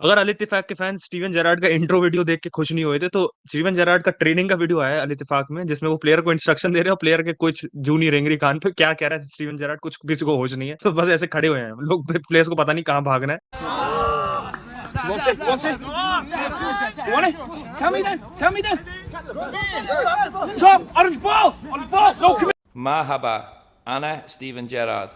अगर अल इत्तेफाक के फैन्स स्टीवन जेरार्ड का इंट्रो वीडियो देख के खुश नहीं हुए थे, तो स्टीवन जेरार्ड का ट्रेनिंग का वीडियो आया है अल इत्तेफाक में, जिसमें वो प्लेयर को इंस्ट्रक्शन दे रहे हैं और प्लेयर के कुछ जू नहीं रेंग रही कान पे, क्या कह रहा है स्टीवन जेरार्ड, कुछ किसी को होश नहीं है। तो बस ऐसे खड़े हुए हैं लोग, प्लेयर्स को पता नहीं कहाँ भागना है। One sec, one sec. You want it? Tell me then. Tell me then. Stop! Orange ball! Orange ball! No, come here. Marhaba, Ana Steven Gerrard.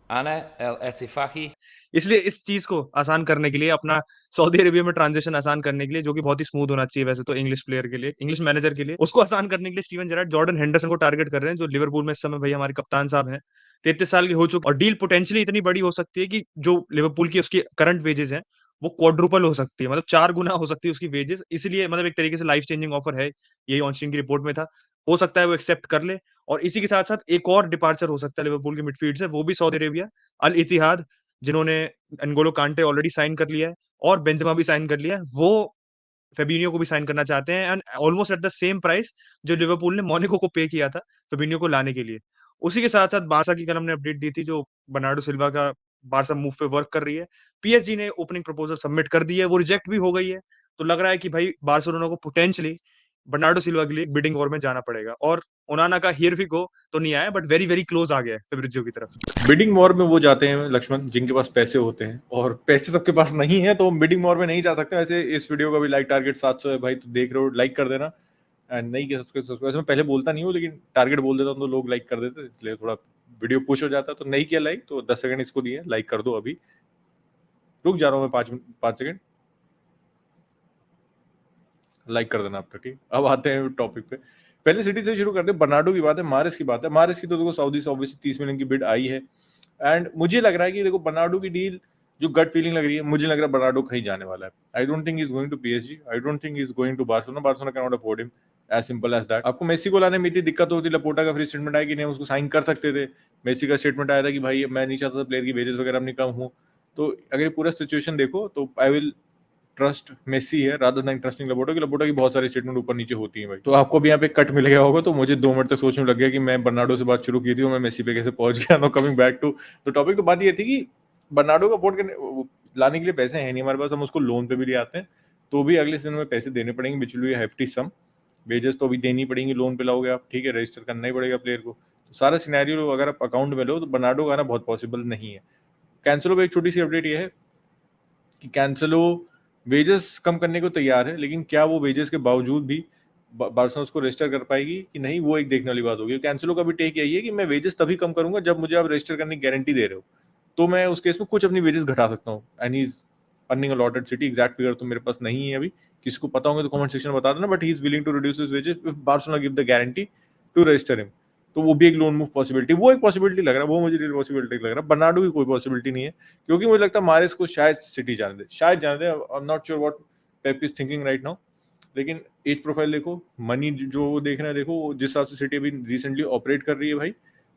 Ana El Etifaki. इसलिए इस चीज को आसान करने के लिए, अपना सऊदी अरेबिया में ट्रांजिशन आसान करने के लिए, जो कि बहुत ही स्मूथ होना चाहिए वैसे तो इंग्लिश प्लेयर के लिए, इंग्लिश मैनेजर के लिए, उसको आसान करने के लिए स्टीवन जेरार्ड जॉर्डन हेंडरसन को टारगेट कर रहे हैं, जो लिवरपूल में इस समय भाई हमारे कप्तान साहब हैं। 33 साल के हो चुके, और डील पोटेंशियली इतनी बड़ी हो सकती है कि जो लिवरपूल की उसकी करंट वेजेस है वो क्वाड्रुपल हो सकती है, मतलब 4 गुना हो सकती है उसकी वेजेस। इसलिए मतलब एक तरीके से लाइफ चेंजिंग ऑफर है, यही ऑनस्टीन की रिपोर्ट में था। हो सकता है वो एक्सेप्ट कर ले, और इसी के साथ साथ एक और डिपार्चर हो सकता है लिवरपूल की मिडफील्ड से, वो भी सऊदी अरेबिया, अल इतिहाद, जिन्होंने एनगोलो कांटे ऑलरेडी साइन कर लिया है और बेंजेमा भी साइन कर लिया है, वो फेबिनियो को भी साइन करना चाहते हैं, and almost at the same price जो लिवरपूल ने मोनाको को पे किया था फेबिनियो को लाने के लिए। उसी के साथ-साथ बारसा की कल हमने अपडेट दी थी, जो बर्नार्डो सिल्वा का बारसा मूव पे वर्क कर रही है। पीएसजी ने ओपनिंग प्रपोज़ल सबमिट कर दी है, वो रिजेक्ट भी हो गई है। तो लग रहा है कि भाई बार्सिलोना को पोटेंशियली बर्नार्डो सिल्वा के लिए बिडिंग वॉर में जाना पड़ेगा, और ओनाना का हियर वी गो तो नहीं आया, बट वेरी वेरी क्लोज आ गया है फेब्रिजियो की तरफ। बिडिंग वॉर में वो जाते हैं लक्ष्मण जिनके पास पैसे होते हैं, और पैसे सबके पास नहीं है, तो बिडिंग वॉर में नहीं जा सकते। वैसे इस वीडियो का भी लाइक टारगेट 700 है भाई, तो देख रहे हो, लाइक कर देना। एंड नहीं किया सब्सक्राइब, वैसे मैं पहले बोलता नहीं हूँ, लेकिन टारगेट बोल देता हूँ तो लोग लाइक कर देते, इसलिए थोड़ा वीडियो पुश हो जाता है। तो नहीं किया लाइक तो 10 सेकंड इसको दिए, लाइक कर दो अभी। रुक जा रहा हूँ मैं 5 सेकंड, लाइक कर देना आप तक। ठीक, अब आते हैं टॉपिक पे। पहले सिटी से शुरू करते हैं। बर्नार्डो की बात है, मारिस की बात है। मारिस की तो देखो सऊदी से ऑब्वियसली 30 मिलियन की बिड आई है, एंड मुझे लग रहा है कि देखो बर्नार्डो की डील, जो गट फीलिंग लग रही है, मुझे लग रहा है बर्नार्डो कहीं जाने वाला है। I don't think is going to PSG, I don't think is going to Barcelona. Barcelona can not afford him, as simple as that. आपको मेसी को लाने में इतनी दिक्कत होती, लपोटा का फ्री स्टेटमेंट आया कि नहीं, उसको साइन कर सकते थे। मेसी का स्टेटमेंट आया था कि भाई मैं नहीं चाहता था प्लेयर की वेजेस वगैरह अपनी कम हो। तो अगर पूरा सिचुएशन देखो तो आई विल ट्रस्ट मेसी है रादर देन ट्रस्टिंग लपोटा, की लपोटा की बहुत सारी स्टेटमेंट ऊपर नीचे होती है भाई। तो आपको भी यहाँ पे कट मिल गया होगा, तो मुझे 2 मिनट तक सोचने लग गया कि मैं बर्नार्डो से बात शुरू की थी और मैं मेसी पे कैसे पहुंच गया। नो, कमिंग बैक टू तो टॉपिक। तो बात ये थी कि बर्नार्डो का अफोर्ड करने लाने के लिए पैसे हैं नहीं हमारे पास, हम उसको लोन पे भी ले आते हैं, तो भी अगले सीजन में पैसे देने पड़ेंगे, which will be hefty sum. Wages तो अभी देनी पड़ेंगी, लोन पे लाओगे आप, ठीक है, रजिस्टर करना ही पड़ेगा प्लेयर को। तो सारा सिनेरियो अगर आप अकाउंट में लो तो बर्नार्डो का आना बहुत पॉसिबल नहीं है। कैंसलो पे एक छोटी सी अपडेट ये है कि कैंसलो वेजेस कम करने को तैयार है, लेकिन क्या वो वेजेस के बावजूद भी बार्सिलोना उसको रजिस्टर कर पाएगी कि नहीं, वो एक देखने वाली बात होगी। कैंसलो का भी टेक यही है कि मैं वेजेस तभी कम करूंगा जब मुझे आप रजिस्टर करने की गारंटी दे रहे हो, तो मैं उस केस में कुछ अपनी वेजेस घटा सकता हूँ। And he is earning a lot at city. Exact figure तो मेरे पास नहीं है अभी, किसी को पता होंगे तो कमेंट सेक्शन में बता देना, but he is willing to reduce his wages if Barcelona give the guarantee to register him. तो वो भी एक लोन मूव पॉसिबिलिटी, वो एक पॉसिबिलिटी लग रहा है, वो मुझे रियल पॉसिबिलिटी लग रहा है। बर्नार्डो की कोई पॉसिबिलिटी नहीं है, क्योंकि मुझे लगता है मारिस को शायद सिटी जाने दे, शायद जाने दे। I am not sure what Pep is thinking right now, लेकिन एज प्रोफाइल देखो, मनी जो वो देख रहे हैं, देखो जिस हिसाब से सिटी अभी रिसेंटली ऑपरेट कर रही है भाई,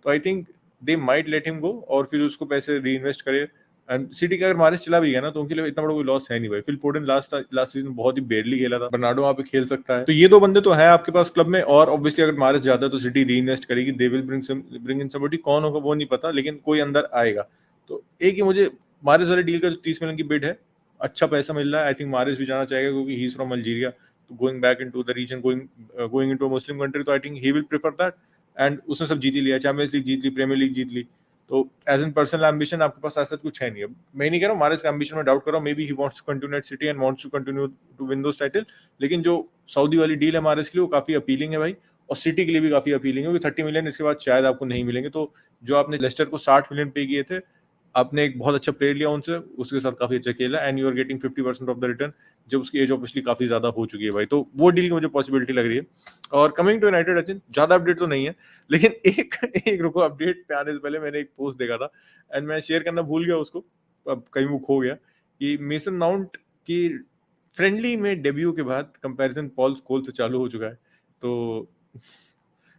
तो I think they might let him go और फिर उसको पैसे री इन्वेस्ट करे। एंड सिटी का अगर मारिस चला भी गया ना, तो उनके लिए इतना बड़ा कोई लॉस है नहीं भाई। फिल फोडेन लास्ट सीजन बहुत ही बेरली खेला था, बर्नार्डो वहां पे खेल सकता है। तो ये 2 बंदे तो है आपके पास क्लब में, और ऑब्वियसली अगर मारिस जाता है तो सिटी री इन्वेस्ट करेगी, they will bring in somebody. कौन होगा वो नहीं पता, लेकिन कोई अंदर आएगा। तो एक ही मुझे मारिस वाली डील का जो 30 मिलियन की बिड है, अच्छा पैसा मिल रहा है, आई थिंक मारिस भी जाना चाहेगा, क्योंकि ही इज फ्रॉम अल्जीरिया, तो going back into the region, going into a Muslim country, तो I think he will prefer that. And उसने सब जीत ही लिया, चैंपियंस लीग जीत ली, प्रीमियर लीग जीत ली, तो एज एन पर्सनल एम्बिशन आपके पास ऐसा कुछ है नहीं। अब मैं नहीं कह रहा हूँ मारिस का एम्बिशन में डाउट कर रहा हूँ, maybe he wants to continue at City and wants to continue to win those title, लेकिन जो सऊदी वाली डील है मारिस के लिए वो काफी अपीलिंग है भाई, और सिटी के लिए भी काफी अपीलिंग है, क्योंकि 30 मिलियन इसके बाद शायद आपको नहीं मिलेंगे। तो जो आपने लेस्टर को 60 मिलियन पे किए थे, आपने एक बहुत अच्छा प्लेयर लिया उनसे, उसके साथ काफी अच्छा खेला, and you are getting 50% of the return, जब उसकी एज ऑब्वियसली काफी ज्यादा हो चुकी है भाई। तो वो डील की मुझे पॉसिबिलिटी लग रही है। और कमिंग टू यूनाइटेड, अचिन ज्यादा अपडेट तो नहीं है, लेकिन एक रुको, अपडेट पे आने से पहले मैंने एक पोस्ट देखा था एंड मैं शेयर करना भूल गया उसको, अब कहीं वो खो गया, कि मेसन माउंट की फ्रेंडली में डेब्यू के बाद कंपैरिजन पॉल स्कोल से चालू हो चुका है। तो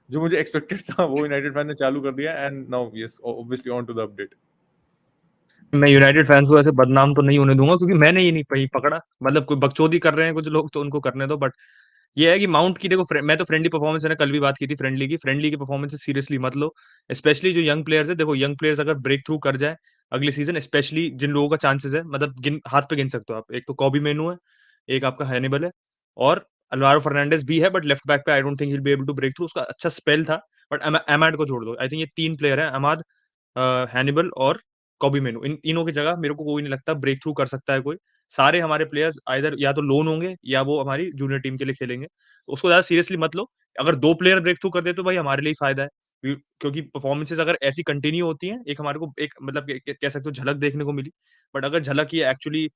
जो मुझे एक्सपेक्टेड था वो यूनाइटेड फैन ने चालू कर दिया, and now yes obviously on to the update. मैं यूनाइटेड फैंस को ऐसे बदनाम तो नहीं होने दूंगा, क्योंकि मैंने ये नहीं पकड़ा, मतलब कोई बकचोदी कर रहे हैं कुछ लोग तो उनको करने दो, बट ये है कि माउंट की देखो, मैं तो फ्रेंडली परफॉर्मेंस, मैंने कल भी बात की थी फ्रेंडली की परफॉर्मेंस सीरियसली मत लो, स्पेशली जो यंग प्लेयर्स है। देखो यंग प्लेयर्स अगर ब्रेक थ्रू कर जाए अगले सीजन, स्पेशली जिन लोगों का चांसेस है, मतलब हाथ पे गिन सकते हो आप। एक तो कॉबी मेनू है, एक आपका हैनिबल है, और अल्वारो फर्नांडिस भी है, बट लेफ्ट बैक पे I don't think he will be able to break through. उसका अच्छा स्पेल था, बट अमाड को छोड़ दो। आई थिंक ये 3 प्लेयर हैं, अमाद, हैनिबल और कॉबी मेनू। इन तीनों की जगह मेरे को कोई नहीं लगता ब्रेक थ्रू कर सकता है कोई। सारे हमारे प्लेयर्स आइदर या तो लोन होंगे या वो हमारी जूनियर टीम के लिए खेलेंगे। तो उसको ज़्यादा सीरियसली मत लो। अगर 2 प्लेयर ब्रेक थ्रू कर देते तो भाई हमारे लिए ही फ़ायदा है। क्योंकि परफॉर्मेंसेज़ अगर ऐसी कंटिन्यू होती हैं, एक हमारे को एक मतलब कह सकते हो झलक देखने को मिली। बट अगर झलक ये एक्चुअली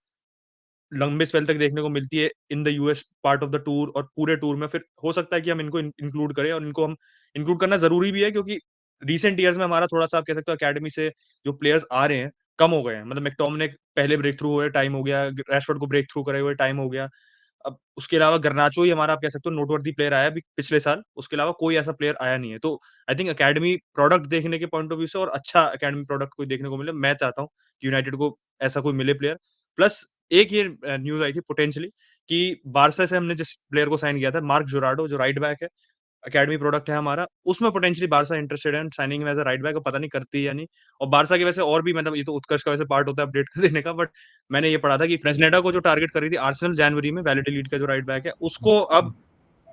लंबे स्पेल तक देखने को मिलती है in the US part of the tour और पूरे टूर में, फिर हो सकता है कि हम इनको इंक्लूड करें, और इनको हम इंक्लूड करना ज़रूरी भी है, क्योंकि रीसेंट ईयर्स में हमारा थोड़ा-सा आप कह सकते हो अकेडमी से जो प्लेयर्स आ रहे हैं, कम हो गए हैं। मतलब मैकटोमिने पहले ब्रेक थ्रू हुए टाइम हो गया, रैशफोर्ड को ब्रेक थ्रू करे हुए टाइम हो गया। अब उसके अलावा गर्नाचो ही हमारा आप कह सकते हो नोटवर्दी प्लेयर आया अभी पिछले साल, उसके अलावा कोई ऐसा प्लेयर आया नहीं है। तो आई थिंक अकेडमी प्रोडक्ट देखने के पॉइंट ऑफ व्यू से और अच्छा अकेडमी प्रोडक्ट कोई देखने को मिले, मैं चाहता हूँ कि यूनाइटेड को ऐसा कोई मिले प्लेयर। प्लस एक ये न्यूज़ आई थी पोटेंशियली कि बार्सा से हमने जिस प्लेयर को साइन किया था, मार्क जोराडो, जो राइट बैक है, अकेडमी प्रोडक्ट है हमारा, उसमें पोटेंशियली बार्सा इंटरेस्टेड है साइनिंग में एज़ अ राइट बैक, पता नहीं करती है या नहीं। और बार्सा के वैसे और भी, मतलब ये तो उत्कर्ष का वैसे पार्ट होता है अपडेट कर देने का, बट मैंने ये पढ़ा था कि फ्रेस्नेडा को जो टारगेट कर रही थी आर्सेनल जनवरी में, वैलिडोलिड का जो राइट बैक है, उसको अब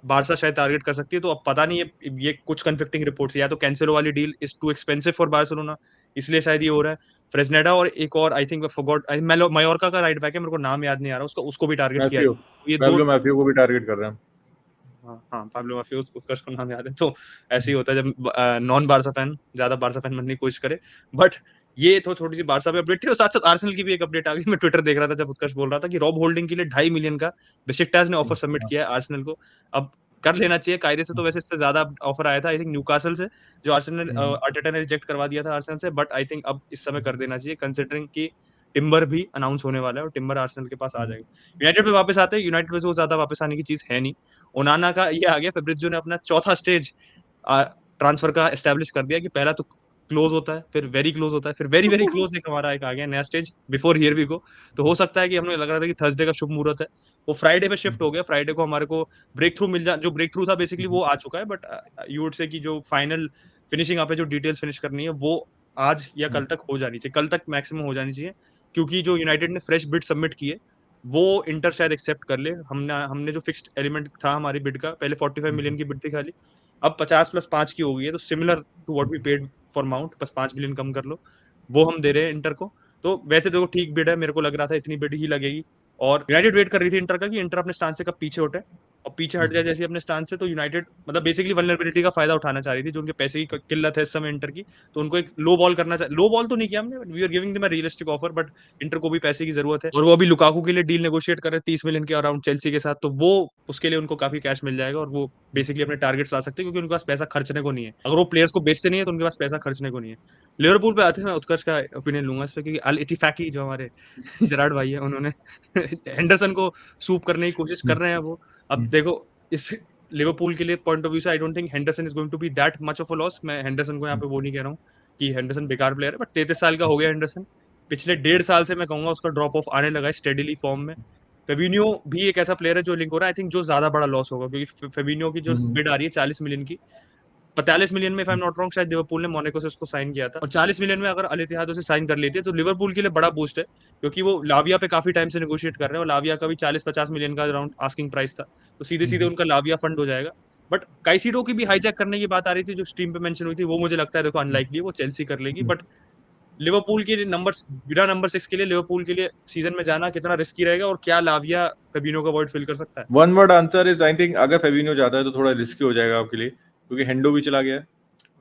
बार्सा शायद टारगेट कर सकती है। तो अब पता नहीं, ये कुछ कन्फ्लिक्टिंग रिपोर्ट्स, या तो कैंसेलो वाली deal is too expensive for Barcelona, इसलिए शायद ये हो रहा है। फ्रेस्नेडा और एक और I think I forgot, Majorca का राइट बैक है, मेरे को नाम याद नहीं आ रहा उसका, उसको भी टारगेट किया है। मैथ्यू, ये 2 पैब्लो मैथ्यू को भी टारगेट कर रहे हैं। हाँ, हाँ, पाब्लो माफियो, उत्कर्ष को नाम याद है। तो ऐसे ही होता है जब नॉन बार्सा फैन ज़्यादा बार्सा फैन बनने की कोशिश करे। बट ये तो छोटी-सी बार्सा पे अपडेट थी, और साथ-साथ आर्सेनल की भी एक अपडेट आ गई। मैं ट्विटर देख रहा था जब उत्कर्ष बोल रहा था कि रॉब होल्डिंग के लिए 2.5 मिलियन का बेशिकतास ने ऑफर सबमिट किया है आर्सेनल को। अब कर लेना चाहिए, कायदे से तो वैसे इससे ज़्यादा ऑफर आया था आई थिंक न्यूकासल से, जो आर्सेनल आर्टेटा ने रिजेक्ट करवा दिया था आर्सेनल से। बट आई थिंक अब इस समय कर देना चाहिए, कंसिडरिंग कि टिम्बर भी अनाउंस होने वाला है और टिम्बर आर्सेनल के पास आ जाएगा। यूनाइटेड पे वापस आते हैं, यूनाइटेड में से वो ज़्यादा वापस आने की चीज़ है नहीं। ओनाना का ये आ गया, फेब्रिज़ियो ने अपना चौथा स्टेज ट्रांसफर का एस्टैब्लिश कर दिया कि पहला तो क्लोज होता है, फिर वेरी क्लोज होता है, फिर वेरी वेरी क्लोज एक हमारा एक आ गया नया stage, before here we go. तो हो सकता है कि हमें लग रहा था कि थर्सडे का शुभ मुहूर्त है, वो फ्राइडे पे शिफ्ट हो गया। फ्राइडे को हमारे को ब्रेक थ्रू मिल जा जो ब्रेक थ्रू था बेसिकली वो आ चुका है, बट यू वुड से कि जो फाइनल फिनिशिंग यहाँ पे जो डिटेल्स फिनिश करनी है वो आज या कल तक हो जानी चाहिए, कल तक मैक्सिमम हो जानी चाहिए, क्योंकि जो यूनाइटेड ने फ्रेश बिड सबमिट की है वो इंटर शायद एक्सेप्ट कर ले। हमने हमने जो फिक्स्ड एलिमेंट था हमारी बिड का, पहले 45 मिलियन की बिड थी खाली, अब 50 प्लस 5 की हो गई है, तो similar to what we paid for Mount, बस 5 मिलियन कम कर लो, वो हम दे रहे हैं इंटर को। तो वैसे देखो ठीक बिड है, मेरे को लग रहा था इतनी बिड ही लगेगी, और यूनाइटेड वेट कर रही थी इंटर का कि इंटर अपने स्टांस से कब पीछे हटे, और पीछे हट जाए जैसे अपने स्टांस से, तो यूनाइटेड मतलब बेसिकली वल्नरेबिलिटी का फायदा उठाना चाह रही थी, जो उनके पैसे की किल्लत है इस समय इंटर की, तो उनको एक लो बॉल करना चाहिए। लो बॉल तो नहीं किया हमने, we are giving them a realistic offer, but Inter को भी पैसे की जरूरत है, और वो अभी लुकाकू के लिए डील नेगोशिएट कर रहे हैं 30 मिलियन के अराउंड चेल्सी के साथ, तो वो उसके लिए उनको काफी कैश मिल जाएगा, और वो बेसिकली अपने टारगेट्स ला सकते हैं, क्योंकि उनके पास पैसा खर्चने को नहीं है। अगर वो प्लेयर्स को बेचते नहीं है तो उनके पास पैसा खर्चने को नहीं है। लिवरपूल पे आते हैं, मैं उत्कर्ष का ओपिनियन लूंगा इस पे, क्योंकि अल इतिफाकी जो हमारे जेरार्ड भाई है, उन्होंने हेंडरसन को सूप करने की कोशिश कर रहे हैं वो। अब देखो इस लिवरपूल के लिए पॉइंट ऑफ व्यू से I don't think Henderson is going to be that much of a loss. मैं हेंडरसन को यहाँ पे वो नहीं कह रहा हूँ कि हेंडरसन बेकार प्लेयर है, बट 33 साल का हो गया हेंडरसन। पिछले 1.5 साल से मैं कहूंगा उसका ड्रॉप ऑफ आने लगा है स्टेडीली फॉर्म में। फेबिनियो भी एक ऐसा प्लेयर है जो लिंक हो रहा है, आई थिंक जो ज्यादा बड़ा लॉस होगा, क्योंकि फेबिनियो की जो बिड आ रही है 40 मिलियन की, 45 मिलियन में if I am not wrong शायद लिवरपूल ने मोनाको से उसको साइन किया था, और 40 मिलियन में अगर अल इत्तेहाद उसे साइन कर लेती है तो लिवरपूल के लिए बड़ा बूस्ट है, क्योंकि वो लाविया पे काफी टाइम से नेगोशिएट कर रहे हैं, और लाविया का भी 40-50 मिलियन का अराउंड आस्किंग प्राइस था, तो सीधे सीधे उनका लाविया फंड हो जाएगा। बट काइसीडो की भी हाईजैक करने की बात आ रही थी जो स्ट्रीम पे मेंशन हुई थी, वो मुझे लगता है देखो अनलाइकली वो चेल्सी कर लेगी, बट लिवरपूल के लिए बिना नंबर 6 के लिए लिवरपूल के लिए सीजन में जाना कितना रिस्की रहेगा, और क्या लाविया फेबिनो का वर्ड फिल कर सकता है? One word answer is I think अगर फेबिनो जाता है तो थोड़ा रिस्की हो जाएगा आपके लिए, क्योंकि हेंडो भी चला गया है,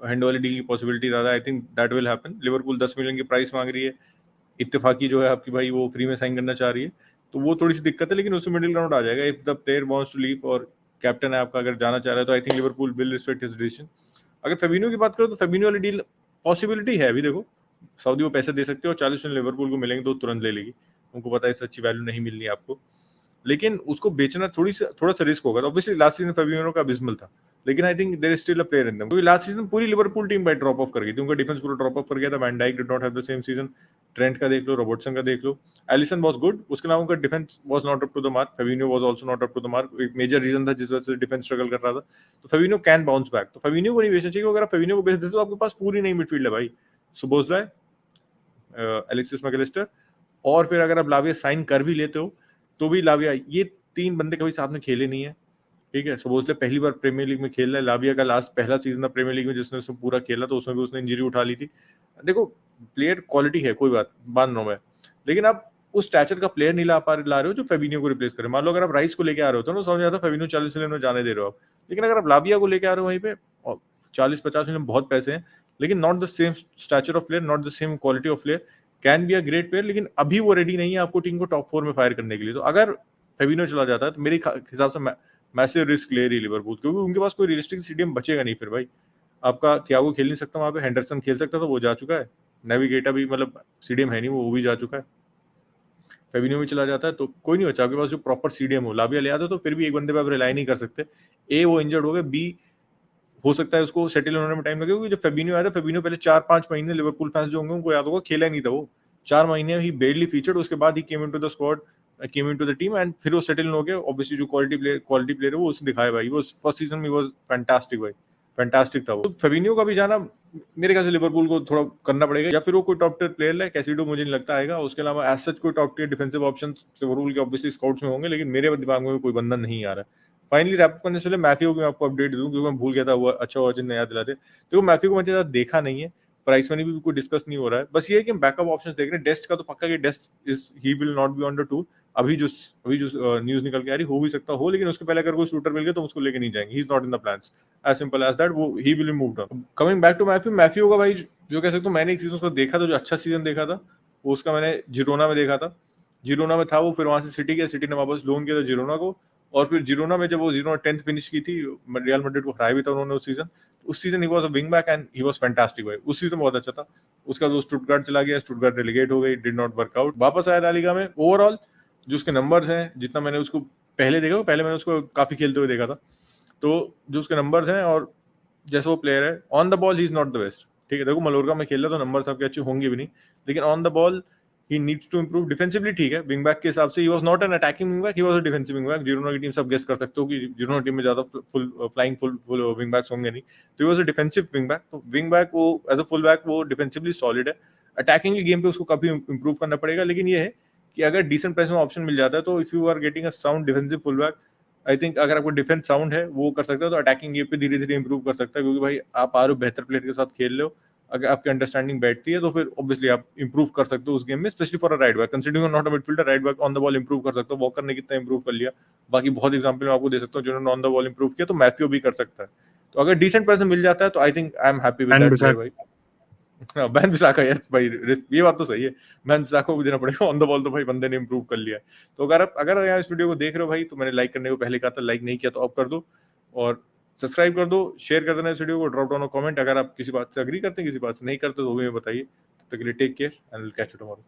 हेंडो वाली डील की पॉसिबिलिटी ज्यादा, I think that will happen. Liverpool 10 million की प्राइस मांग रही है, इत्तेफाकी जो है आपकी भाई वो फ्री में साइन करना चाह रही है, तो वो थोड़ी सी दिक्कत है, लेकिन उसमें मिडिल ग्राउंड आ जाएगा। If the player wants to leave और कैप्टन है आपका अगर जाना चाह रहा है तो I think Liverpool will respect his decision. अगर फेबिनो की बात करो तो फेबिनो वाली डील पॉसिबिलिटी है, अभी देखो सऊदी वो पैसे दे सकते हो, 40 मिलियन लिवरपूल को मिलेंगे तो तुरंत ले लेगी, उनको पता है इससे अच्छी वैल्यू नहीं मिलनी आपको, लेकिन उसको बेचना थोड़ा सा रिस्क होगा। तो ऑब्वियसली लास्ट सीजन फेबिनो का अबिस्मल था, लेकिन I think there is still a player in them, क्योंकि लास्ट सीजन पूरी Liverpool team by drop off कर गई थी, उनका डिफेंस पूरा ड्रॉप ऑफ कर गया था। Van Dijk did not have the same season, Trent का देख लो, रॉबर्टसन का देख लो, एलिसन वाज गुड, उसके अलावा उनका defence was not up to the mark, Fabinho was also not up to the mark, एक मेजर रीजन था जिस वजह से डिफेंस स्ट्रगल कर रहा था। तो फेबिनो कैन बाउंस बैक, तो फेबिनो को नहीं बेचना चाहिए, अगर आप फेबिनो को बेच देते तो आपके पास पूरी नई मिडफील्ड है भाई, सुबोसलाय, एलेक्सिस मैकलिस्टर, और फिर अगर आप लाविया साइन कर भी लेते हो तो भी लाविया, ये 3 बंदे कभी साथ में खेले नहीं है, ठीक है। सपोजली पहली बार प्रीमियर लीग में खेल रहा है, लाविया का लास्ट पहला सीजन था प्रीमियर लीग में जिसने उसमें पूरा खेला, तो उसमें भी उसने इंजरी उठा ली थी। देखो प्लेयर क्वालिटी है, कोई बात मान रहा हूं मैं, लेकिन आप उस स्टैचर का प्लेयर नहीं ला रहे हो जो फेबिनियो को रिप्लेस करे। मान लो अगर आप राइस को लेके आ रहे हो तो ना समझ आता फेबिनियो 40 मिलियन में जाने दे रहे हो आप, लेकिन अगर आप लाविया को लेके आ रहे हो वहीं पे, 40-50 मिलियन बहुत पैसे हैं, लेकिन not the same stature of player, not the same quality of player, can be a great player, लेकिन अभी वो रेडी नहीं है आपको टीम को टॉप 4 में फायर करने के लिए। तो अगर फेबिनियो चला जाता है तो मेरे हिसाब से मैसिव रिस्क ले रही लिवरपूल, क्योंकि उनके पास कोई रियलिस्टिक स्टेडियम बचेगा नहीं फिर भाई। आपका थियागो खेल नहीं सकता वहां पे, हेंडरसन खेल सकता था, वो जा चुका है, नेविगेटा भी मतलब स्टेडियम है नहीं, वो भी जा चुका है। फेबिनियो भी चला जाता है तो कोई नहीं बचा आपके पास जो प्रॉपर स्टेडियम हो। लाविया ले आता तो फिर भी एक बंदे पे आप रिलाई नहीं कर सकते, ए वो इंजर्ड हो गए, बी हो सकता है उसको सेटल होने में टाइम लगेगा, क्योंकि जब फेबिनियो आया था, फेबिनियो पहले 4-5 महीने लिवरपूल फैंस जो होंगे उनको याद होगा खेला नहीं था वो, 4 महीने ही बेरली फीचर्ड, उसके बाद he came into the squad, came into the team, and फिर वो सेटल हो गया। ऑब्वियसली जो क्वालिटी प्लेयर है वो उसने दिखाया भाई, वो फर्स्ट सीजन में वाज फैंटास्टिक भाई, फैंटास्टिक था वो। तो फेबिनियो का भी जाना मेरे ख्याल से लिवरपूल को थोड़ा करना पड़ेगा, या फिर वो कोई टॉप टियर प्लेयर है, कैसिडो मुझे नहीं लगता आएगा, उसके अलावा एज सच कोई top tier defensive options Liverpool के ऑब्वियसली स्काउट्स में होंगे, लेकिन मेरे दिमाग में कोई बंदा नहीं आ रहा है। फाइनली रैप करने से पहले मैथ्यू को मैं आपको अपडेट दूं, क्योंकि मैं भूल गया था, वो अच्छा हुआ जिन्हें याद दिलाते। तो मैथ्यू को मैंने ज़्यादा देखा नहीं है, प्राइस मनी भी कोई डिस्कस नहीं हो रहा है, बस ये है कि हम बैकअप ऑप्शंस देख रहे हैं। डेस्ट का तो पक्का कि Dest is he will not be on the tour, अभी जो न्यूज़ निकल के आ रही, हो भी सकता हो, लेकिन उसके पहले अगर कोई शूटर मिल गया तो उसको लेके नहीं जाएंगे, he is not in the plans, as simple as that, वो he will be moved on. Coming back to Matthew का भाई जो कह सकता हूँ, मैंने एक सीजन उसको देखा था, जो अच्छा सीजन देखा था वो उसका मैंने जिरोना में देखा था। जिरोना में था वो, फिर वहां से सिटी गया, सिटी ने वापस लोन किया था जिरोना को, और फिर जिरोना में जब वो जिरोना 10th फिनिश की थी, रियल मैड्रिड को हराया भी था उन्होंने उस season he was a wing back and he was fantastic भाई, उस सीजन बहुत अच्छा था। उसका जो स्टुटगार्ट चला गया, स्टुटगार्ट रिलेगेट हो गई, डिड नॉट वर्क आउट, वापस आया ला लीगा में। ओवरऑल जो उसके नंबर्स हैं, जितना मैंने उसको पहले देखा, पहले मैंने उसको काफी खेलते हुए देखा था, तो जो उसके नंबर्स हैं और जैसे वो प्लेयर है, on the ball he is not the best, ठीक है। देखो मलोरका में खेल रहा तो नंबर्स आपके अच्छे होंगे भी नहीं, लेकिन on the ball he needs to improve defensively, ठीक है। विंग बैक के हिसाब से he was not an attacking wing back, he was a defensive wing back। Girona की टीम सब गेस कर सकते हो कि जिरोना टीम में ज्यादा full flying full wing backs होंगे नहीं, तो he was a defensive wing back। तो विंग बैक वो एज अ फुल बैक वो डिफेंसिवली सॉलिड है, अटैकिंग गेम पे उसको काफी इंप्रूव करना पड़ेगा, लेकिन ये है कि अगर डिसेंट प्राइस में ऑप्शन मिल जाता है तो if you are getting a sound defensive full back, I think अगर आपको डिफेंस साउंड है वो कर सकता है, तो अटैकिंग गेम पे धीरे धीरे इंप्रूव कर सकता है, क्योंकि भाई आप आ रहे हो बेहतर प्लेयर के साथ खेल रहे हो, अगर आपकी अंडरस्टैंडिंग बैठती है तो फिर ऑब्वियसली आप इंप्रूव कर सकते हो उस गेम में, specially for a right back, considering not a midfielder, right back on the ball improve कर सकते हो। वॉकर ने कितना इंप्रूव कर लिया, बाकी बहुत एग्जांपल मैं आपको दे सकता हूँ जिन्होंने ऑन द बॉल इंप्रूव किया, तो मैथ्यू भी कर सकता है। तो अगर डिसेंट पर्सन मिल जाता है तो I think I am happy with that player भाई। बैन बिसाका, यस भाई, ये बात तो सही है, बैन बिसाका को भी देना पड़ेगा, ऑन द बॉल तो भाई बंदे ने इंप्रूव कर लिया है। तो अगर यहाँ इस वीडियो को देख रहे हो भाई, तो मैंने लाइक करने को पहले कहा था, लाइक नहीं किया तो अब कर दो, और सब्सक्राइब कर दो, शेयर कर देना इस वीडियो को, ड्रॉप डाउन कमेंट अगर आप किसी बात से अग्री करते हैं, किसी बात से नहीं करते तो भी बताइए। तब तक के लिए take care and will catch you tomorrow.